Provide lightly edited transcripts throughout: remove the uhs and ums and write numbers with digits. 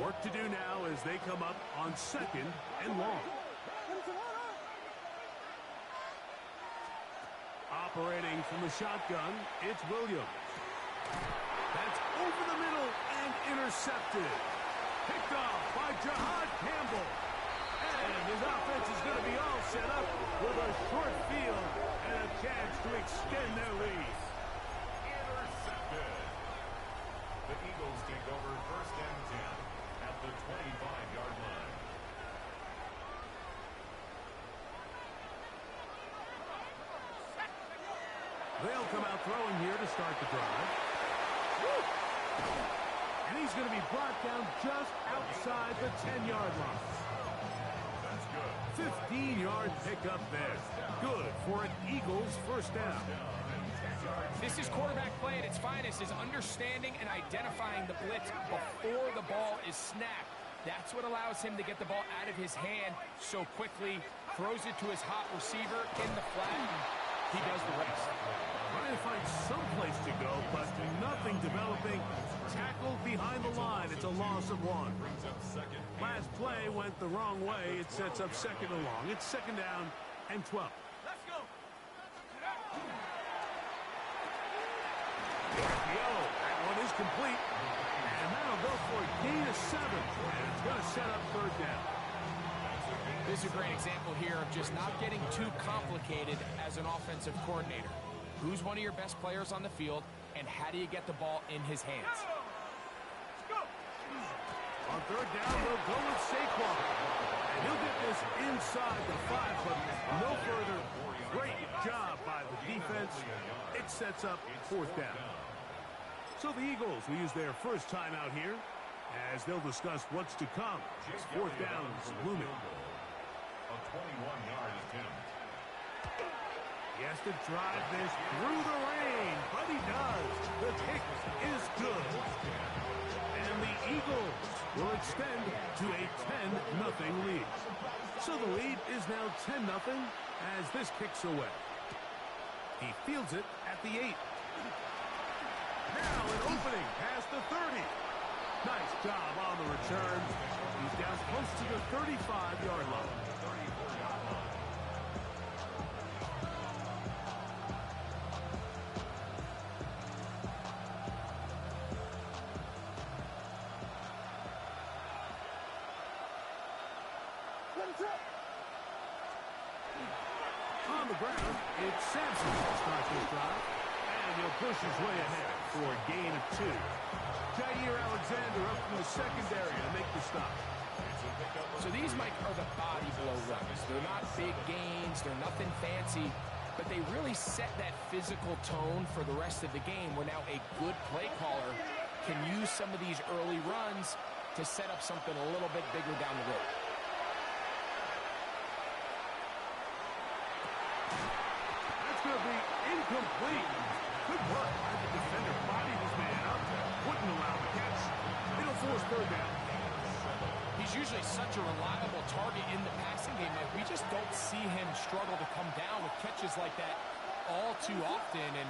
Work to do now as they come up on 2nd and long. Operating from the shotgun, it's Williams. That's over the middle and intercepted. Picked off by Jahad Campbell. And his offense is going to be all set up with a short field and a chance to extend their lead. Intercepted. The Eagles take over 1st and 10 at the 25-yard line. They'll come out throwing here to start the drive. And he's going to be brought down just outside the 10-yard line. That's good. 15-yard pickup there. Good for an Eagles first down. This is quarterback play at its finest, is understanding and identifying the blitz before the ball is snapped. That's what allows him to get the ball out of his hand so quickly, throws it to his hot receiver in the flat, and he does the rest. Trying to find some place to go, but nothing developing. Tackled behind the line. It's a loss of 1. Last play went the wrong way. It sets up 2nd and long. It's 2nd down and 12. Let's go. That one is complete. And that'll go for a gain of 7. And it's going to set up 3rd down. This is a great example here of just not getting too complicated as an offensive coordinator. Who's one of your best players on the field, and how do you get the ball in his hands? On 3rd down, they'll go with Saquon. And he'll get this inside the 5, but no further. Great job by the defense. It sets up 4th down. So the Eagles will use their first time out here as they'll discuss what's to come. 4th down is looming. A 21-yard attempt. He has to drive this through the rain, but he does. The kick is good. And the Eagles will extend to a 10-0 lead. So the lead is now 10-0 as this kicks away. He fields it at the 8. Now an opening past the 30. Nice job on the return. He's down close to the 35-yard line. On the ground, it's Sampson to start this drive. And he'll push his way ahead for a gain of 2. Jair Alexander up from the secondary to make the stop. So these, Mike, are the body blow runs. They're not big gains. They're nothing fancy. But they really set that physical tone for the rest of the game where now a good play caller can use some of these early runs to set up something a little bit bigger down the road. Incomplete. Good work by the defender. Bodied his man up. Wouldn't allow the catch. It'll force 3rd down. He's usually such a reliable target in the passing game. Like, we just don't see him struggle to come down with catches like that all too often. And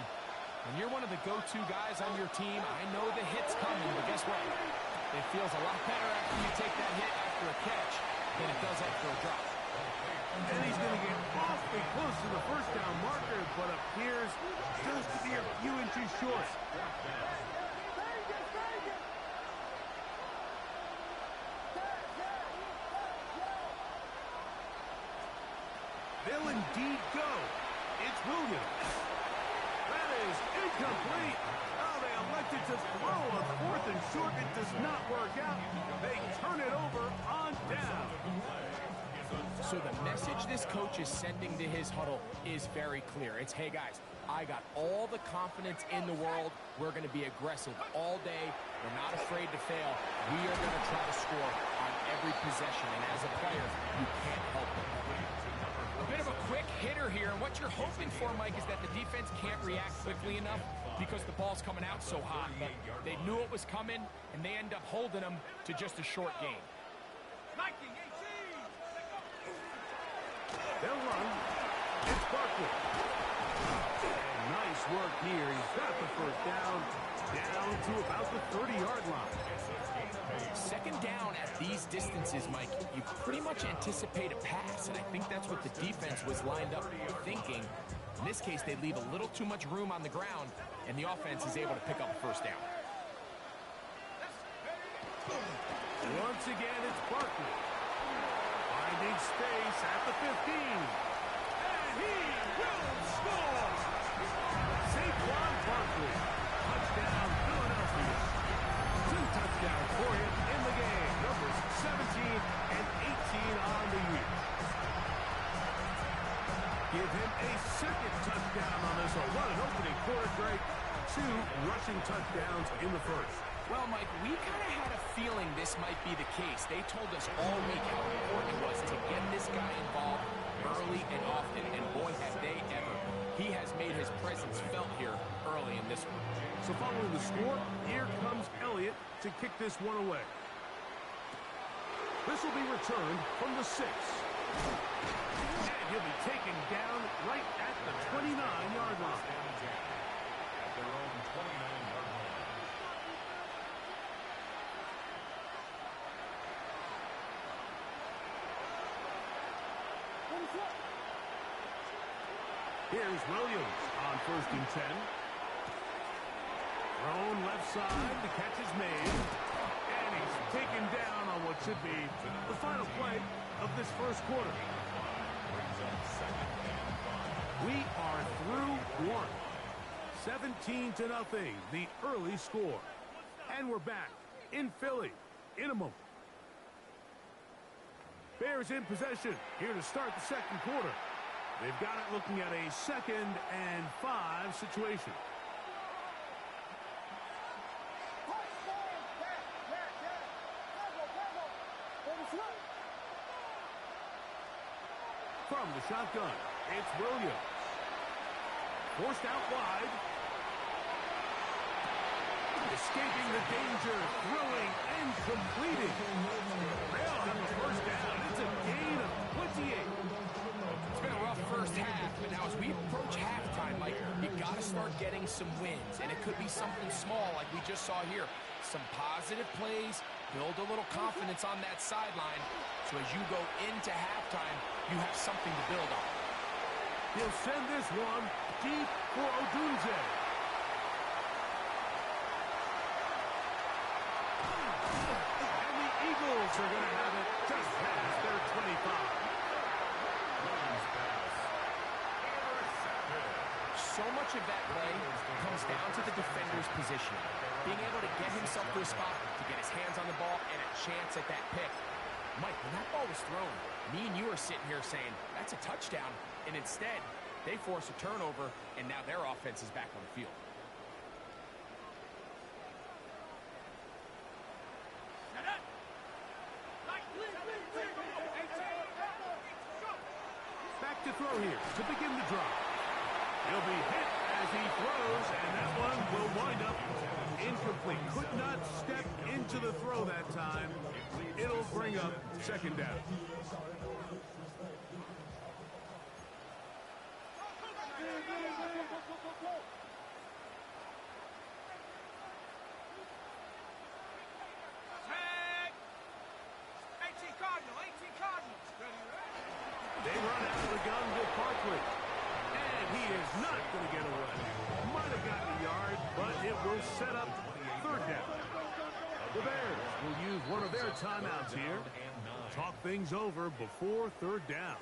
when you're one of the go-to guys on your team, I know the hit's coming, but guess what? It feels a lot better after you take that hit after a catch than it does after a drop. And he's going to get awfully close to the 1st down marker, but appears just to be a few inches short. They'll indeed go. It's Williams. That is incomplete. Oh, they elected to throw a 4th and short. It does not work out. They turn it over on down. So the message this coach is sending to his huddle is very clear. It's, hey, guys, I got all the confidence in the world. We're going to be aggressive all day. We're not afraid to fail. We are going to try to score on every possession. And as a player, you can't help it. A bit of a quick hitter here. And what you're hoping for, Mike, is that the defense can't react quickly enough because the ball's coming out so hot. But they knew it was coming, and they end up holding them to just a short game. They'll run. It's Barkley. And nice work here. He's got the first down to about the 30-yard line. Second down at these distances, Mike, you pretty much anticipate a pass, and I think that's what the defense was lined up thinking. In this case, they leave a little too much room on the ground, and the offense is able to pick up a first down. Once again, it's Barkley. Finding space at the 15. And he will score! Saquon Barkley. Touchdown, Philadelphia. 2 touchdowns for him in the game. Numbers 17 and 18 on the year. Give him a second touchdown on this one. What an opening quarter, Greg. 2 rushing touchdowns in the first. Well, Mike, we kind of had a feeling this might be the case. They told us all week how important it was to get this guy involved early and often, and boy, have they ever. He has made his presence felt here early in this one. So following the score, here comes Elliott to kick this one away. This will be returned from the 6. And he'll be taken down right at the 29-yard line. At their own 29-yard line. Here's Williams on 1st and 10. Thrown left side, the catch is made. And he's taken down on what should be the final play of this first quarter. We are through one. 17-0, the early score. And we're back in Philly in a moment. Bears in possession here to start the second quarter. They've got it looking at a 2nd and 5 situation. From the shotgun, it's Williams. Forced out wide. Escaping the danger, throwing and completing. They'll have a first down. It's a gain of 28. It's been a rough first half, but now as we approach halftime, Mike, you got to start getting some wins, and it could be something small like we just saw here. Some positive plays, build a little confidence on that sideline, so as you go into halftime, you have something to build on. He'll send this one deep for Odunze. And the Eagles are going to have it just past their 25. So much of that play comes down to the defender's positioning. Being able to get himself to a spot, to get his hands on the ball, and a chance at that pick. Mike, when that ball was thrown, me and you are sitting here saying, that's a touchdown. And instead, they force a turnover, and now their offense is back on the field. Back to throw here to begin the drive. He'll be hit as he throws, and that one will wind up incomplete. Could not step into the throw that time. It'll bring up 2nd down. They run out of the gun with Barkley. And he is not going to get away. Might have gotten a yard, but it will set up 3rd down. The Bears will use one of their timeouts here. Talk things over before 3rd down.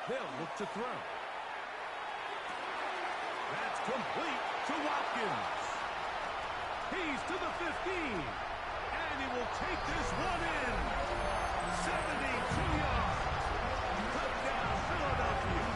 They'll look to throw. That's complete to Watkins. He's to the 15. And he will take this one in. 72 yards. Touchdown, Philadelphia.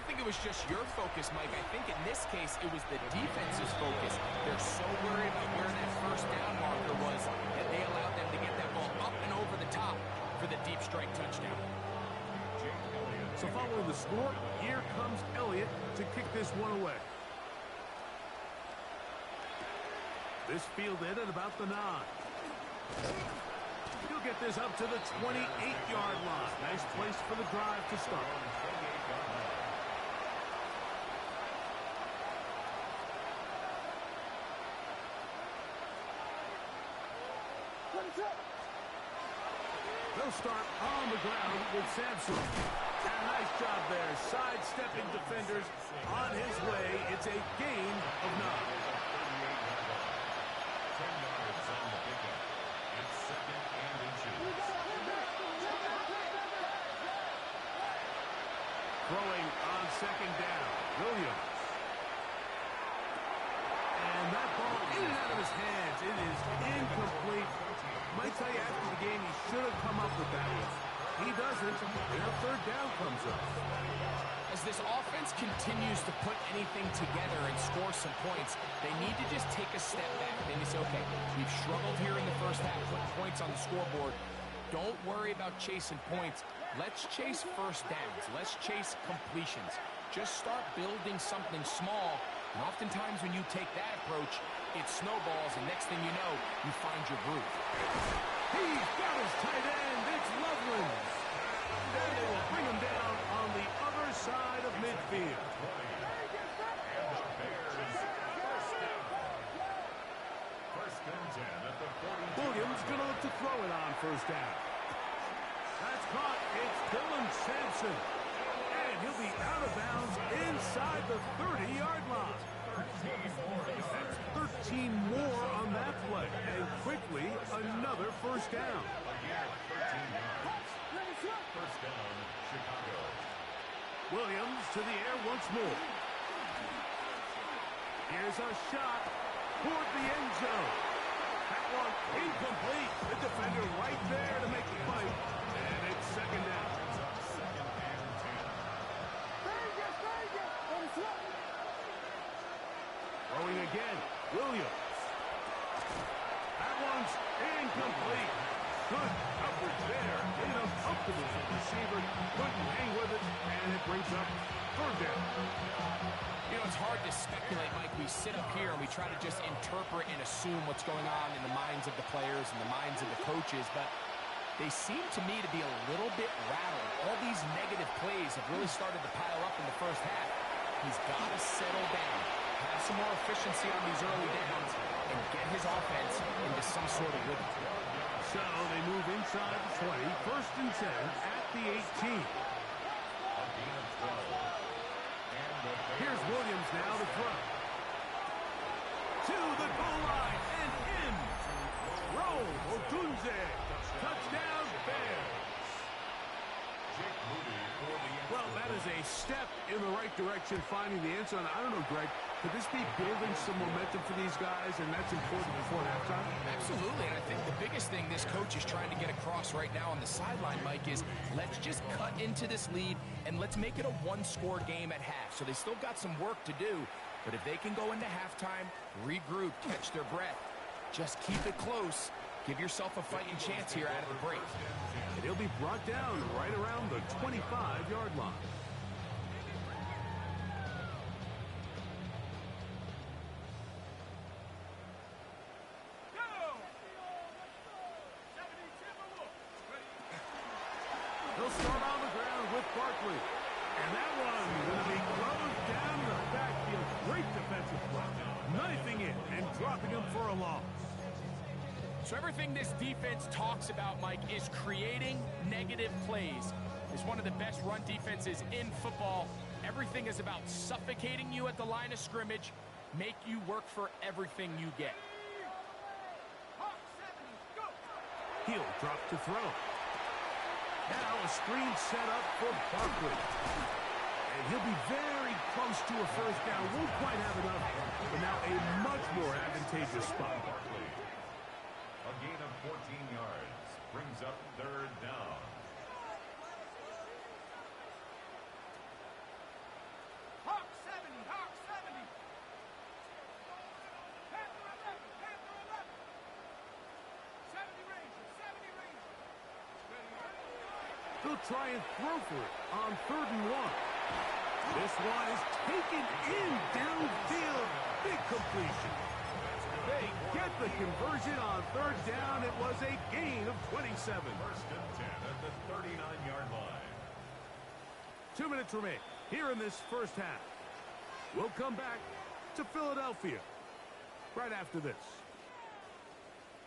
think it was just your focus, Mike. I think in this case, it was the defense's focus. They're so worried about where that first down marker was that they allowed them to get that ball up and over the top for the deep strike touchdown. So following the score, here comes Elliott to kick this one away. This fielded at about the 9. He'll get this up to the 28-yard line. Nice place for the drive to start. They'll start on the ground with Sampson. And nice job there, sidestepping defenders on his way. It's a gain of 9. 10 yards on the pickup. It's second and inches. Throwing on second down, Williams. And that ball in and out of his hands. It is incomplete. Might tell you after the game he should have come up with that one. He doesn't, and a third down comes up. As this offense continues to put anything together and score some points, they need to just take a step back. They need to say, okay, we've struggled here in the first half, putting points on the scoreboard. Don't worry about chasing points. Let's chase first downs. Let's chase completions. Just start building something small. And oftentimes when you take that approach, it snowballs, and next thing you know, you find your groove. He's got his tight end. It's Loveland. And they will bring him down on the other side of midfield. Williams going to look to throw it on first down. That's caught. It's Dylan Sampson. And he'll be out of bounds inside the 30-yard line. That's 13 more on that play. And quickly, another first down. First down, Chicago. Williams to the air once more. Here's a shot toward the end zone. That one incomplete. The defender right there to make the fight. And it's second down. Throwing again. Williams. That one's incomplete. Good coverage there. Made him comfortable for the receiver. Couldn't hang with it. And it brings up third down. You know, it's hard to speculate, Mike. We sit up here and we try to just interpret and assume what's going on in the minds of the players and the minds of the coaches, but they seem to me to be a little bit rattled. All these negative plays have really started to pile up in the first half. He's got to settle down, have some more efficiency on these early downs, and get his offense into some sort of rhythm. So they move inside the 20, first and 10 at the 18. Here's Williams now to throw. To the goal line and in. Rome Odunze. Touchdown Bears. Well, that is a step in the right direction, finding the end zone. I don't know, Greg, could this be building some momentum for these guys, and that's important before halftime? Absolutely, and I think the biggest thing this coach is trying to get across right now on the sideline, Mike, is let's just cut into this lead, and let's make it a one-score game at half. So they still got some work to do, but if they can go into halftime, regroup, catch their breath, just keep it close, give yourself a fighting chance here out of the break. And he'll be brought down right around the 25-yard line. He'll start on the ground with Barkley. And that one going to be closed down in the backfield. Great defensive play. Knifing it and dropping him for a loss. So everything this defense talks about, Mike, is creating negative plays. It's one of the best run defenses in football. Everything is about suffocating you at the line of scrimmage, make you work for everything you get. He'll drop to throw. Now a screen set up for Barkley. And he'll be very close to a first down. Won't quite have enough, but now a much more advantageous spot. A gain of 14 yards brings up third down. They'll try and throw for it on 3rd and 1. This one is taken in downfield. Big completion. They get the conversion on 3rd down. It was a gain of 27. First and 10 at the 39-yard line. 2 minutes remain here in this first half. We'll come back to Philadelphia right after this.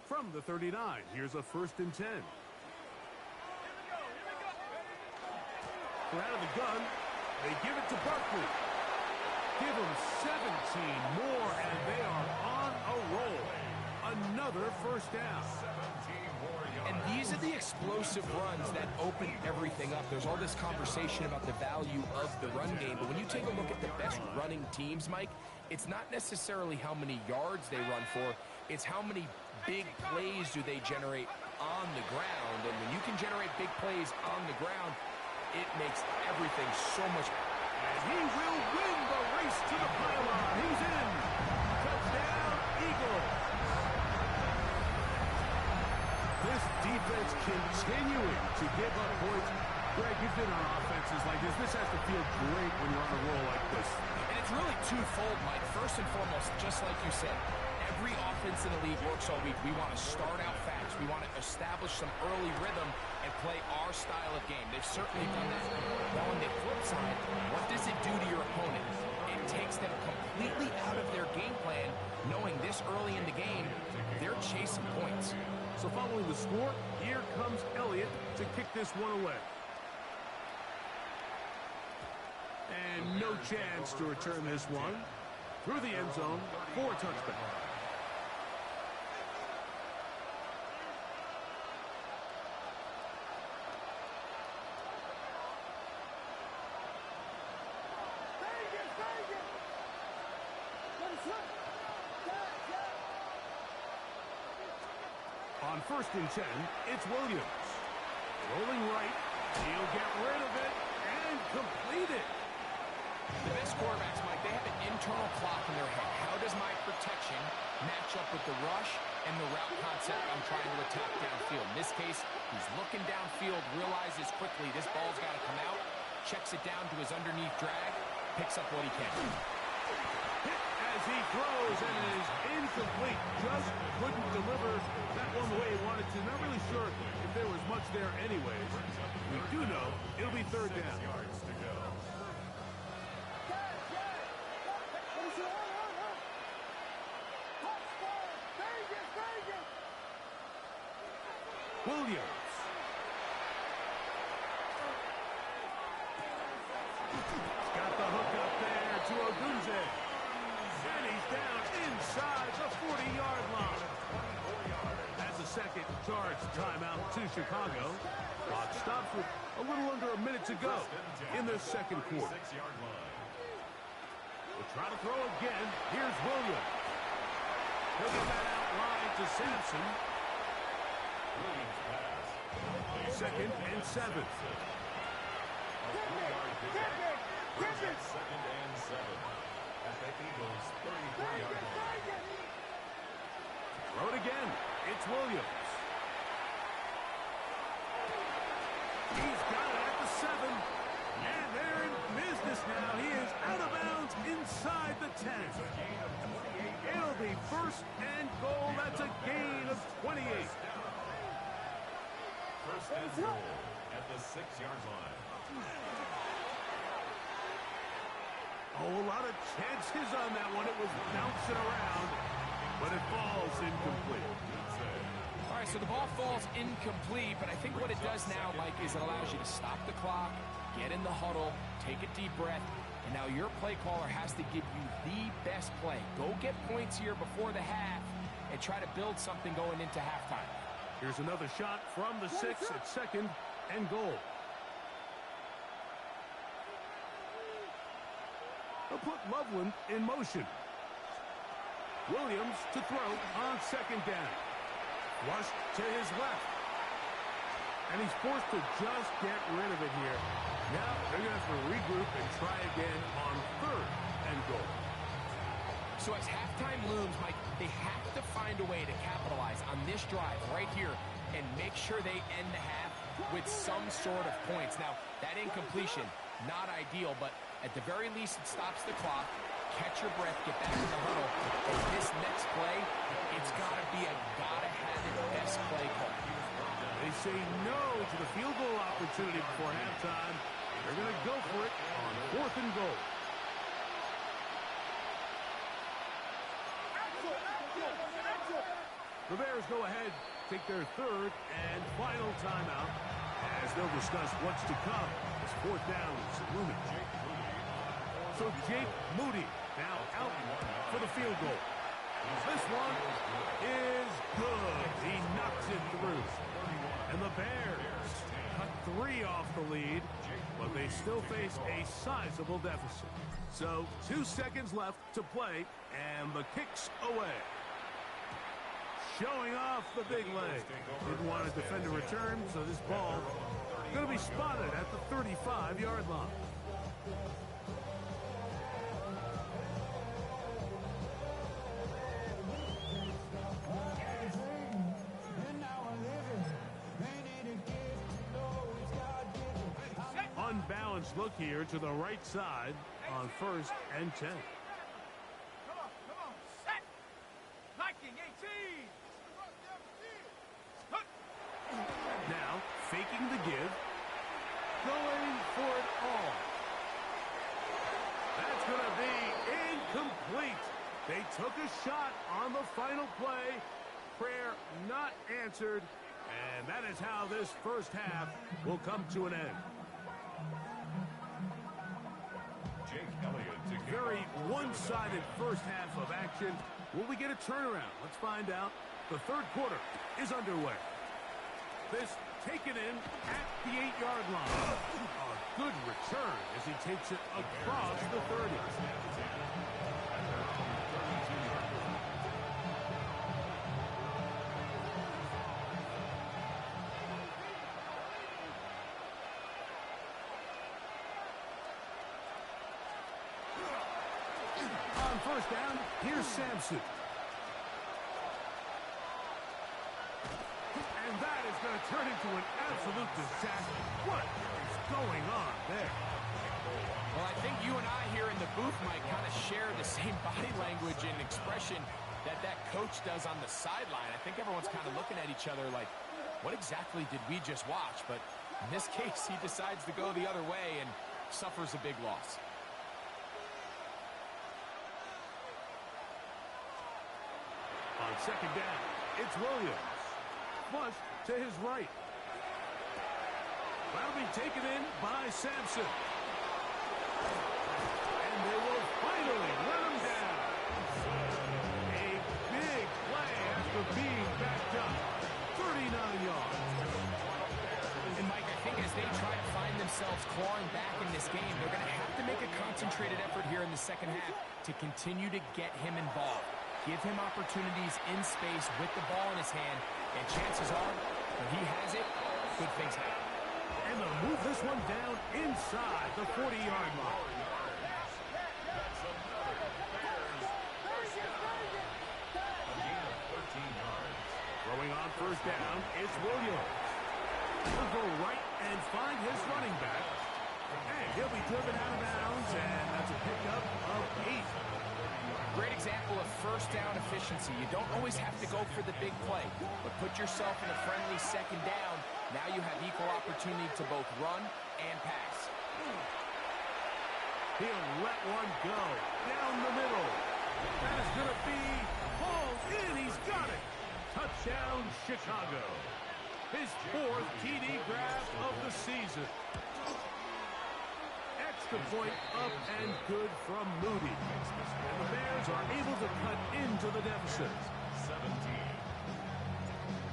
From the 39, here's a 1st and 10. We're out of the gun. They give it to Barkley. Give them 17 more, and they are on a roll. Another first down. 17 more yards. And these are the explosive runs that open everything up. There's all this conversation about the value of the run game, but when you take a look at the best running teams, Mike, it's not necessarily how many yards they run for, it's how many big plays do they generate on the ground. And when you can generate big plays on the ground, it makes everything so much better. And he will win the race to the pylon. He's in. Touchdown, Eagles. This defense continuing to give up points. Greg, you've been on offenses like this. This has to feel great when you're on a roll like this. And it's really twofold, Mike. First and foremost, just like you said, every offense in the league works all week. We want to start out fast. We want to establish some early rhythm and play our style of game. They've certainly done that. Now, on the flip side, what does it do to your opponent? It takes them completely out of their game plan, knowing this early in the game, they're chasing points. So following the score, here comes Elliott to kick this one away. And no chance to return this one through the end zone for a touchdown. On 1st and 10, it's Williams. Rolling right. He'll get rid of it and complete it. The best quarterbacks, Mike, they have an internal clock in their head. How does my protection match up with the rush and the route concept I'm trying to attack downfield? In this case, he's looking downfield, realizes quickly this ball's got to come out, checks it down to his underneath drag, picks up what he can. Hit as he throws, and it is incomplete. Just couldn't deliver that one the way he wanted to. Not really sure if there was much there anyways. We do know it'll be 3rd down. 6 yards to go. Williams. Got the hook up there to Odunze. And he's down inside the 40-yard line. That's a second charge timeout to Chicago. Clock stops with a little under a minute to go in the second quarter. 6-yard line. We'll try to throw again. Here's Williams. He'll get that out wide to Sampson. Williams pass. 2nd and 7. A 3-yard pickup. Brings up 2nd and 7 at the Eagles' 33-yard line. Throw it again. It's Williams. He's got it at the 7. And they're in business now. He is out of bounds inside the 10. It'll be 1st and goal. That's a gain of 28. First and goal at the 6-yard line. Oh, a lot of chances on that one. It was bouncing around, but it falls incomplete. All right, so the ball falls incomplete, but I think what it does now, Mike, is it allows you to stop the clock, get in the huddle, take a deep breath, and now your play caller has to give you the best play. Go get points here before the half and try to build something going into halftime. Here's another shot from the 6 at 2nd and goal. They'll put Loveland in motion. Williams to throw on 2nd down. Rush to his left. And he's forced to just get rid of it here. Now they're going to have to regroup and try again on 3rd and goal. So as halftime looms, Mike, they have to find a way to capitalize on this drive right here and make sure they end the half with some sort of points. Now, that incompletion, not ideal, but at the very least, it stops the clock. Catch your breath, get back in the huddle. And this next play, it's got to be a gotta-have-it best play call. They say no to the field goal opportunity before halftime. They're going to go for it on 4th and goal. The Bears go ahead, take their 3rd and final timeout, as they'll discuss what's to come as 4th down is looming. So Jake Moody now out for the field goal. This one is good. He knocks it through. And the Bears cut 3 off the lead, but they still face a sizable deficit. So 2 seconds left to play, and the kick's away. Showing off the big leg. Didn't want to defend a return, so this ball going to be spotted at the 35-yard line. Unbalanced look here to the right side on 1st and 10. Come on, set! Liking 18! Now, faking the give, going for it all. That's going to be incomplete. They took a shot on the final play. Prayer not answered, and that is how this first half will come to an end. Jake Elliott to Very one-sided first half of action. Will we get a turnaround? Let's find out. The 3rd quarter is underway. This taken in at the 8-yard line. A good return as he takes it across the 30. On 1st down, here's Sampson. And that is going to turn into an absolute disaster. What is going on there? Well, I think you and I here in the booth might kind of share the same body language and expression that coach does on the sideline. I think everyone's kind of looking at each other like, what exactly did we just watch? But in this case, he decides to go the other way and suffers a big loss. On 2nd down, it's Williams. Flush to his right. That'll be taken in by Sampson. And they will finally let him down. A big play after being backed up. 39 yards. And Mike, I think as they try to find themselves clawing back in this game, they're going to have to make a concentrated effort here in the second half to continue to get him involved. Give him opportunities in space with the ball in his hand, and chances are, when he has it, good things happen. And they'll move this one down inside the 40-yard line. Throwing on 1st down, it's Williams. He'll go right and find his running back. And he'll be driven out of bounds, and that's a pickup of 8. Great example of first down efficiency. You don't always have to go for the big play, but put yourself in a friendly 2nd down. Now you have equal opportunity to both run and pass. He'll let one go down the middle. That is going to be hauled in. He's got it. Touchdown, Chicago. His 4th TD grab of the season. Extra point up and good from Moody. And the Bears are able to cut into the deficit. 17.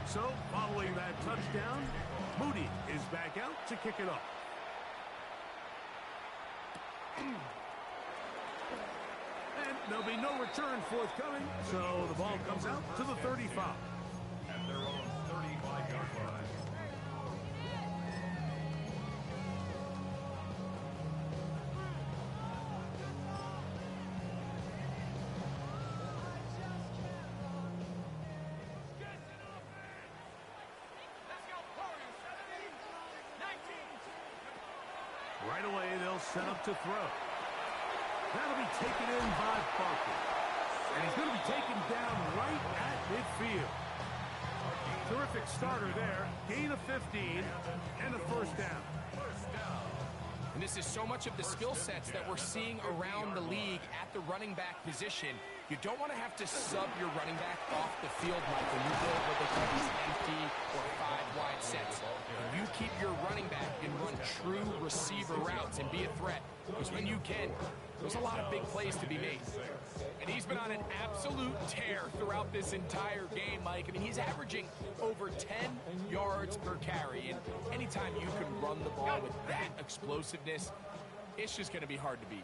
So, following that touchdown, Moody is back out to kick it off. And there'll be no return forthcoming, so the ball comes out to the 35. At their own 35-yard line. set up to throw. That'll be taken in by Barkley. And he's going to be taken down right at midfield. Terrific starter there. Gain of 15 and a first down. And this is so much of the skill sets that we're seeing around the league at the running back position. You don't want to have to sub your running back off the field, Mike, when you build what they call these empty or 5-wide sets. And you keep your running back and run true receiver routes and be a threat. Because when you can, there's a lot of big plays to be made. And he's been on an absolute tear throughout this entire game, Mike. I mean, he's averaging over 10 yards per carry. And anytime you can run the ball with that explosiveness, it's just going to be hard to beat.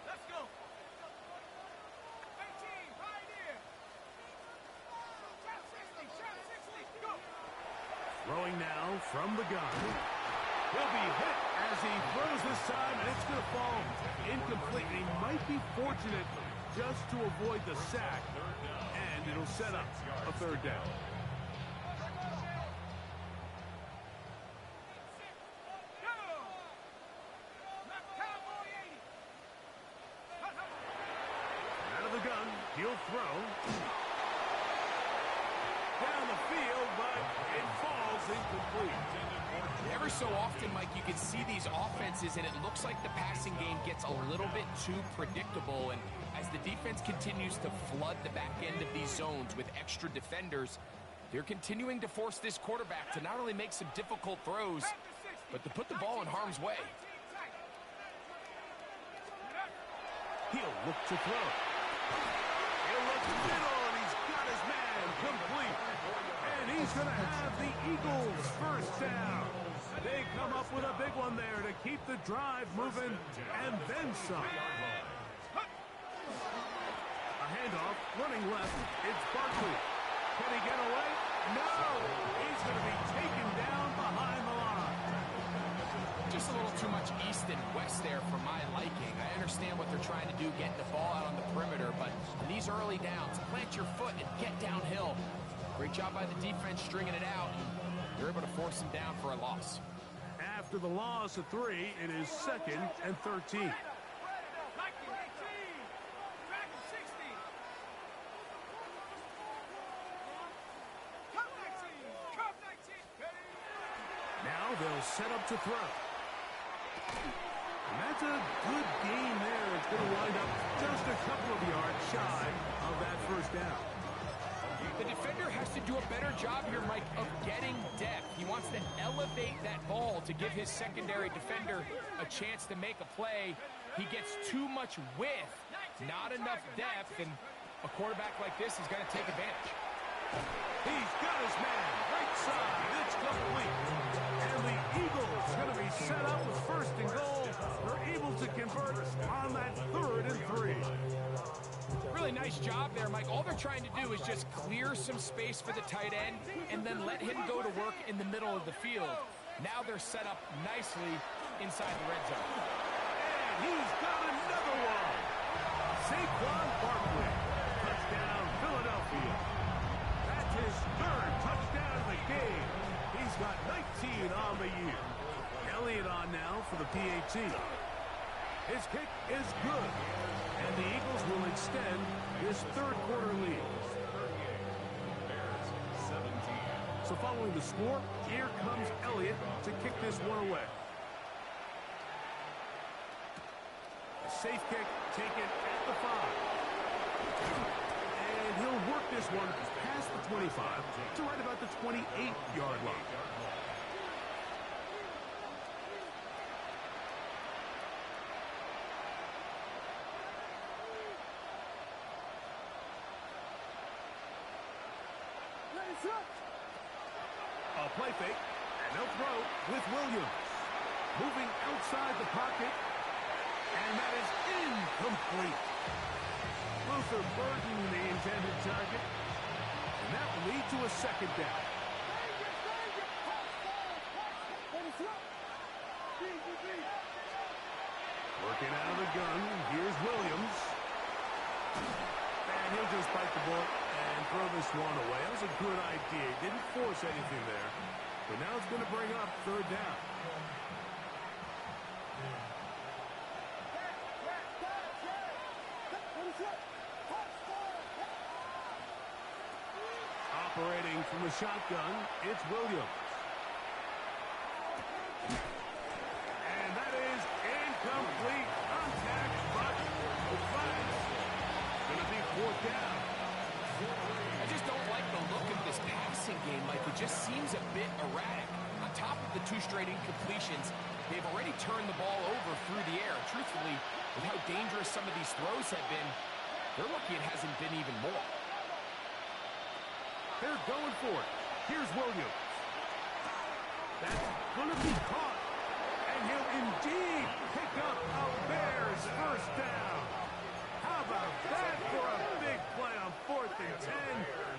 Let's go. 18, right here. Shot 60, go. Throwing now from the gun. He'll be hit as he throws this time, and it's going to fall incomplete. And he might be fortunate just to avoid the sack, and it'll set up a third down. Out of the gun, he'll throw. Down the field, but it falls incomplete. Ever so often, Mike, you can see these offenses, and it looks like the passing game gets a little bit too predictable. And as the defense continues to flood the back end of these zones with extra defenders, they're continuing to force this quarterback to not only make some difficult throws, but to put the ball in harm's way. He'll look to throw. He'll look middle, and he's got his man complete. And he's going to have the Eagles first down. They come up with a big one there to keep the drive moving, and then some. A handoff, running left. It's Barkley. Can he get away? No! He's going to be taken down behind the line. Just a little too much east and west there for my liking. I understand what they're trying to do, getting the ball out on the perimeter, but in these early downs, plant your foot and get downhill. Great job by the defense stringing it out, and they're able to force him down for a loss. After the loss of 3, it is 2nd and 13. Now they'll set up to throw. And that's a good game there. It's going to wind up just a couple of yards shy of that first down. The defender has to do a better job here, Mike, of getting depth. He wants to elevate that ball to give his secondary defender a chance to make a play. He gets too much width, not enough depth, and a quarterback like this is going to take advantage. He's got his man, right side, it's complete. And the Eagles going to be set up with 1st and goal. They're able to convert on that 3rd and 3. Really nice job there, Mike. All they're trying to do is just clear some space for the tight end and then let him go to work in the middle of the field. Now they're set up nicely inside the red zone. And he's got another one. Saquon Barkley. Touchdown, Philadelphia. That's his 3rd touchdown of the game. He's got 19 on the year. Elliott on now for the PAT. His kick is good. And the Eagles will extend this 3rd quarter lead. So following the score, here comes Elliott to kick this one away. A safe kick taken at the 5. And he'll work this one past the 25 to right about the 28-yard line. A play fake, and they'll throw with Williams. Moving outside the pocket, and that is incomplete. Luther Burden, the intended target, and that will lead to a 2nd down. Working out of the gun, here's Williams. And he'll just bite the bullet and throw this one away. That was a good idea. He didn't force anything there. But now it's going to bring up 3rd down. from the shotgun. It's Williams. And that is incomplete contact, but the flag's going to be fourth down. I just don't like the look of this passing game, Mike. It just seems a bit erratic. On top of the 2 straight incompletions, they've already turned the ball over through the air. Truthfully, with how dangerous some of these throws have been, they're lucky it hasn't been even more. They're going for it. Here's Williams. That's going to be caught. And he'll indeed pick up a Bears first down. How about that for a big play on 4th and 10?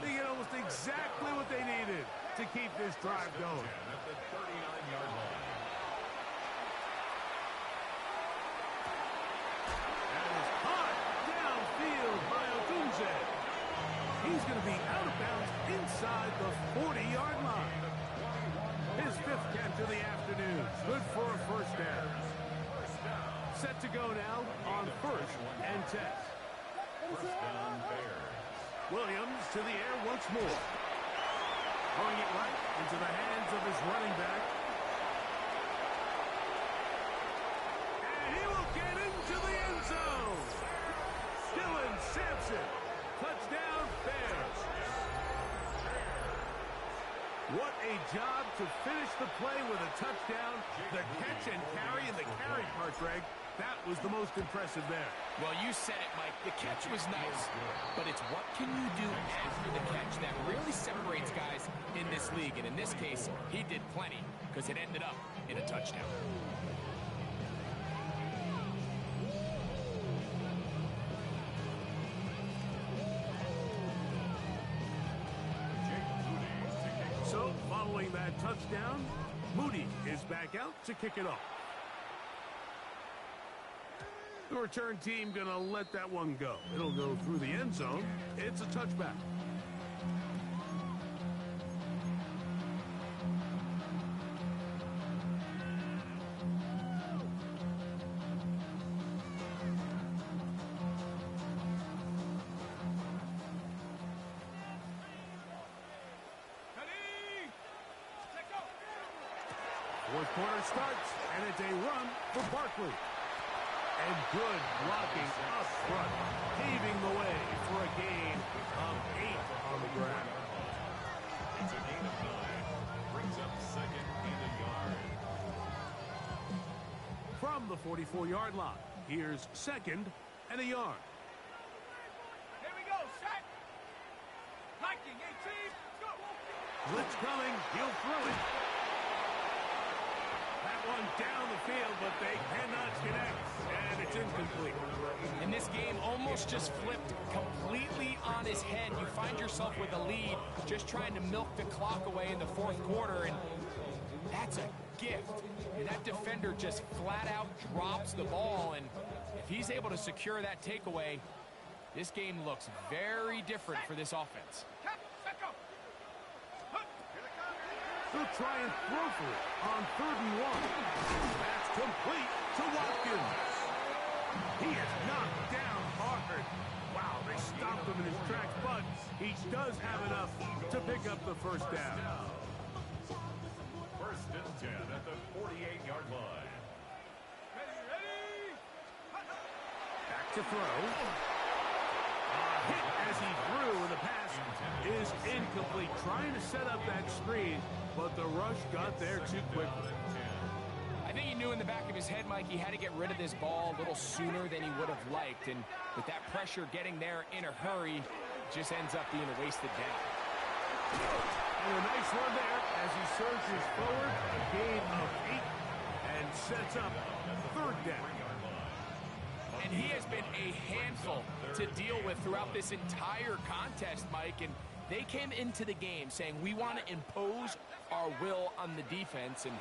They get almost exactly what they needed to keep this drive going. At the 39-yard line. And it's caught downfield by Odunze. He's going to be out of bounds inside the 40-yard line. His 5th catch of the afternoon. Good for a first down. Set to go now on 1st and 10. First down, Bears. Williams to the air once more. Throwing it right into the hands of his running back. And he will get into the end zone. Dylan Sampson. Touchdown, Bears. What a job to finish the play with a touchdown. The catch and carry and the carry part, Greg. That was the most impressive there. Well, you said it, Mike. The catch was nice, but it's what can you do after the catch that really separates guys in this league. And in this case, he did plenty because it ended up in a touchdown. So, following that touchdown, Moody is back out to kick it off. The return team going to let that one go. It'll go through the end zone. It's a touchback. Ready? Let go. 4th quarter starts, and it's a run for Barkley. And good blocking up front, paving the way for a gain of 8 on the ground. It's a gain of 9. Brings up 2nd and a yard. From the 44-yard line, here's 2nd and a yard. Here we go. Set. Liking 18. Go. Blitz coming. He'll throw it. That one down the field, but they cannot connect. And it's incomplete. And this game almost just flipped completely on his head. You find yourself with a lead, just trying to milk the clock away in the 4th quarter, and that's a gift. And that defender just flat out drops the ball, and if he's able to secure that takeaway, this game looks very different for this offense. Cut. Let go. They'll try and throw for it on 3rd and 1. That's complete to Watkins. He is knocked down hard. Wow, they stopped him in his tracks, but he does have enough to pick up the first down. 1st and 10 at the 48-yard line. Ready? Back to throw. Hit as he threw, and the pass is incomplete. Trying to set up that screen, but the rush got there too quickly. I think he knew in the back of his head, Mike, he had to get rid of this ball a little sooner than he would have liked. And with that pressure getting there in a hurry, just ends up being a wasted down. And a nice run there as he surges forward, a gain of 8, and sets up 3rd down. And he has been a handful to deal with throughout this entire contest, Mike. And they came into the game saying, we want to impose our will on the defense, and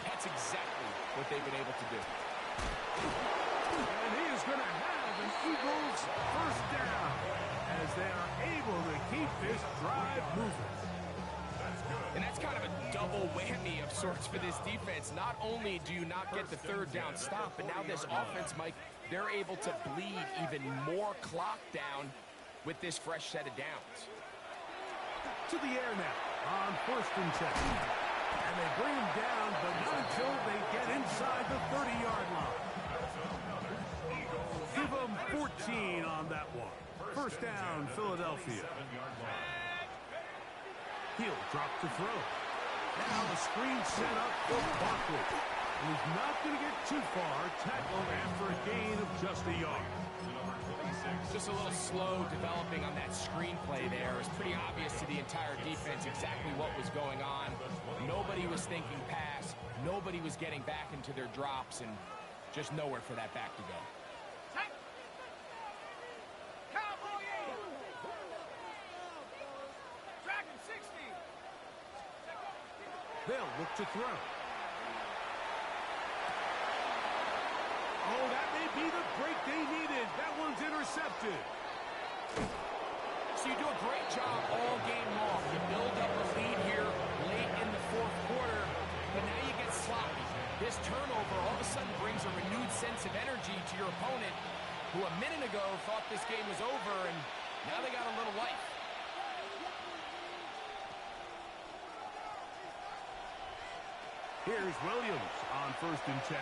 that's exactly what they've been able to do. And he is going to have an Eagles first down as they are able to keep this drive moving. And that's kind of a double whammy of sorts for this defense. Not only do you not get the 3rd down stop, but now this offense, Mike, they're able to bleed even more clock down with this fresh set of downs. To the air now. on 1st and 10. And they bring him down, but not until they get inside the 30-yard line. Give them 14 on that one. First down, Philadelphia. He'll drop to throw. Now the screen set up for Barkley. And he's not going to get too far. Tackled after a gain of just a yard. Just a little slow developing on that screenplay there. It was pretty obvious to the entire defense exactly what was going on. Nobody was thinking pass. Nobody was getting back into their drops, and just nowhere for that back to go. They'll look to throw. Oh, that may be the break they needed. That one's intercepted. So you do a great job all game long. You build up a lead here late in the fourth quarter, but now you get sloppy. This turnover all of a sudden brings a renewed sense of energy to your opponent, who a minute ago thought this game was over, and now they got a little life. Here's Williams on 1st and 10.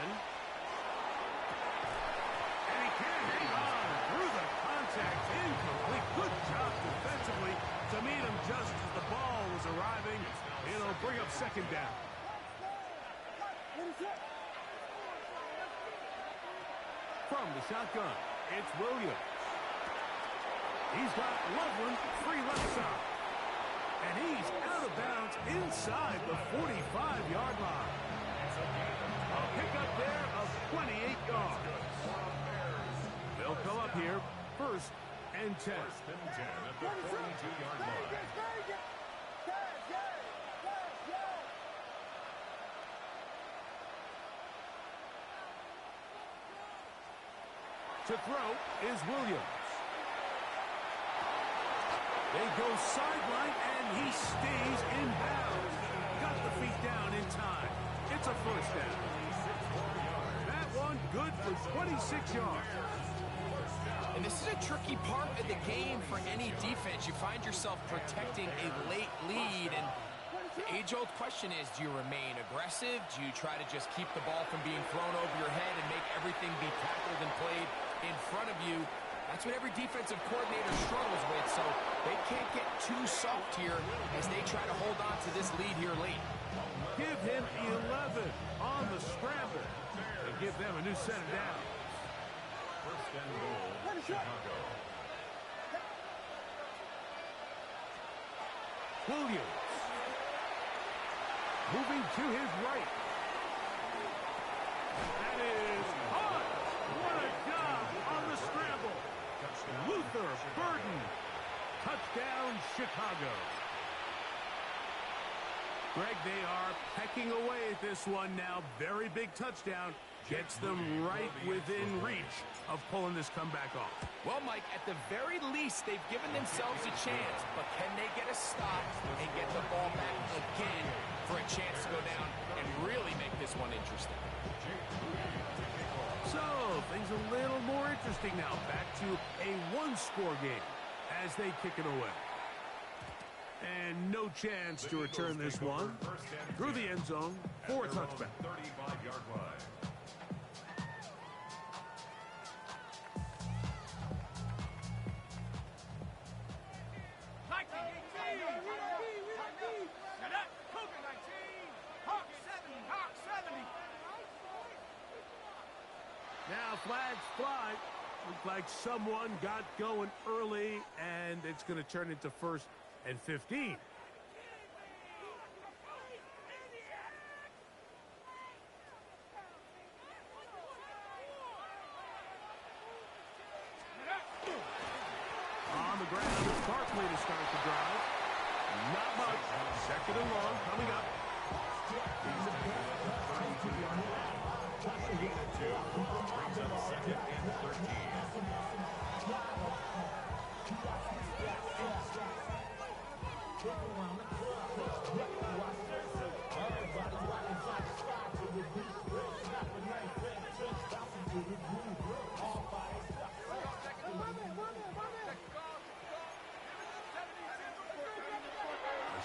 And he can't hang on through the contact. Incomplete. Good job defensively to meet him just as the ball was arriving. It'll bring up second down. From the shotgun, it's Williams. He's got Loveland free left side. And he's out of bounds inside the 45-yard line. A pickup there of 28 yards. They'll come up here, 1st and 10. 1st and 10 at the 42-yard line. To throw is Williams. They go sideline, and he stays in bounds. Got the feet down in time. It's a first down. That one good for 26 yards. And this is a tricky part of the game for any defense. You find yourself protecting a late lead, and the age-old question is, do you remain aggressive? Do you try to just keep the ball from being thrown over your head and make everything be tackled and played in front of you? That's what every defensive coordinator struggles with, so they can't get too soft here as they try to hold on to this lead here late. Give him 11 on the scramble and give them a new set of downs. 1st and goal, Chicago. Williams. Moving to his right. That is Hunt. What a job on the scramble. Luther Burden. Touchdown, Chicago. Greg, they are pecking away at this one now. Very big touchdown. Gets them right within reach of pulling this comeback off. Well, Mike, at the very least, they've given themselves a chance, but can they get a stop and get the ball back again for a chance to go down and really make this one interesting? So, things a little more interesting now. Back to a one-score game as they kick it away. And no chance to return this one through the end zone for a touchback. 35-yard line. Now flags fly. Looks like someone got going early, and it's going to turn into 1st and 15. On the ground, it's Barkley to start the drive. Not much. 2nd and long coming up. Brings up 2nd and 13.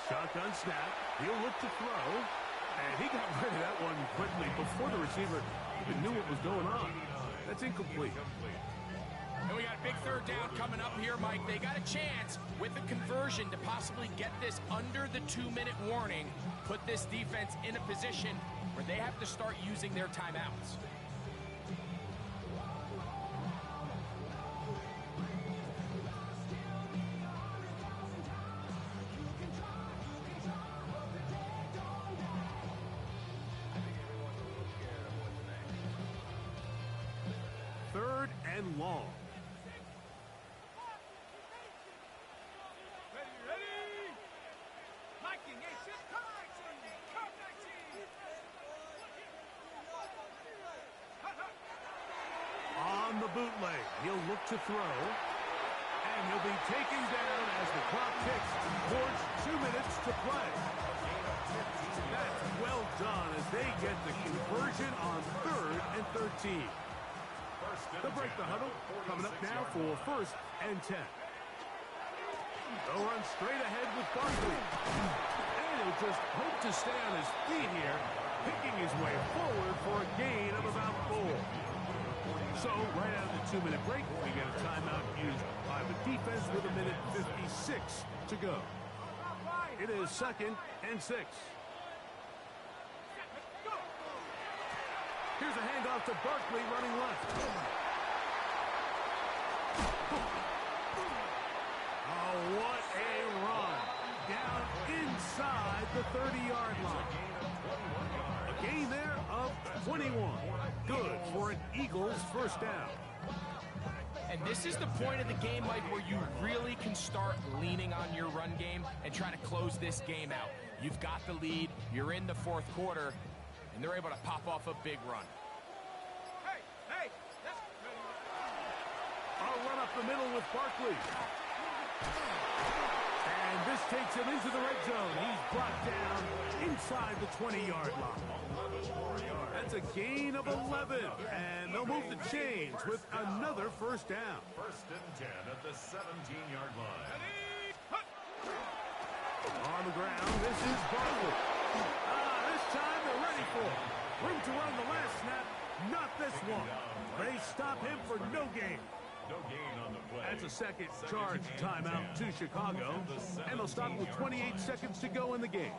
Shotgun snap. He'll look to throw. And he got rid of that one quickly before the receiver even knew what was going on. That's incomplete. And we got a big third down coming up here, Mike. They got a chance with the conversion to possibly get this under the 2-minute warning, put this defense in a position where they have to start using their timeouts. Third and long. Ready? Liking, a shit, come 19. Come 19. On the bootleg, he'll look to throw. And he'll be taken down as the clock ticks towards 2 minutes to play. That's well done as they get the conversion on 3rd and 13. They'll break the huddle. Coming up now for 1st and 10. They'll run straight ahead with Barkley. And he'll just hope to stay on his feet here, picking his way forward for a gain of about 4. So, right out of the 2-minute break, we get a timeout used by the defense with 1:56 to go. It is 2nd and 6. Here's a handoff to Barkley running left. Oh, what a run. Down inside the 30-yard line. A gain there of 21. Good for an Eagles first down. And this is the point of the game, Mike, where you really can start leaning on your run game and try to close this game out. You've got the lead, you're in the 4th quarter, and they're able to pop off a big run. Hey, I'll run up the middle with Barkley. And this takes him into the red zone. He's brought down inside the 20-yard line. That's a gain of 11. And they'll move the chains with another first down. 1st and 10 at the 17-yard line. On the ground, this is Barkley. This time they're ready for it. Room to run the last snap. Not this one. They stop him for no gain. No gain on the play. That's a second charge timeout to Chicago. And they'll stop with 28 seconds to go in the game.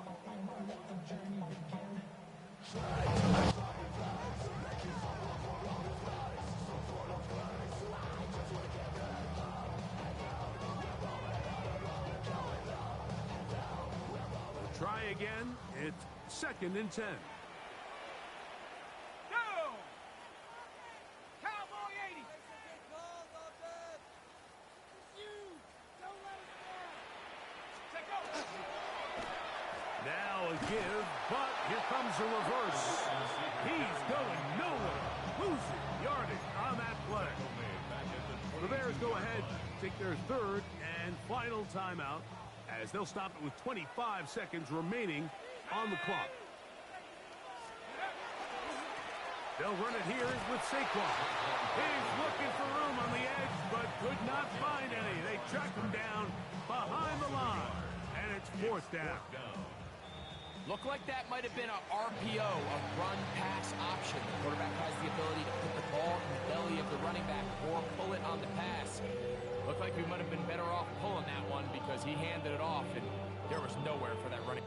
Try again. It's 2nd and 10. Cowboy 80. Now a give, but here comes a reverse. He's going nowhere. Losing yardage on that play. The Bears go ahead, take their 3rd and final timeout as they'll stop it with 25 seconds remaining on the clock. They'll run it here with Saquon. He's looking for room on the edge, but could not find any. They track him down behind the line, and it's 4th down. Looked like that might have been a RPO, a run-pass option. The quarterback has the ability to put the ball in the belly of the running back or pull it on the pass. Looked like we might have been better off pulling that one because he handed it off, and there was nowhere for that running.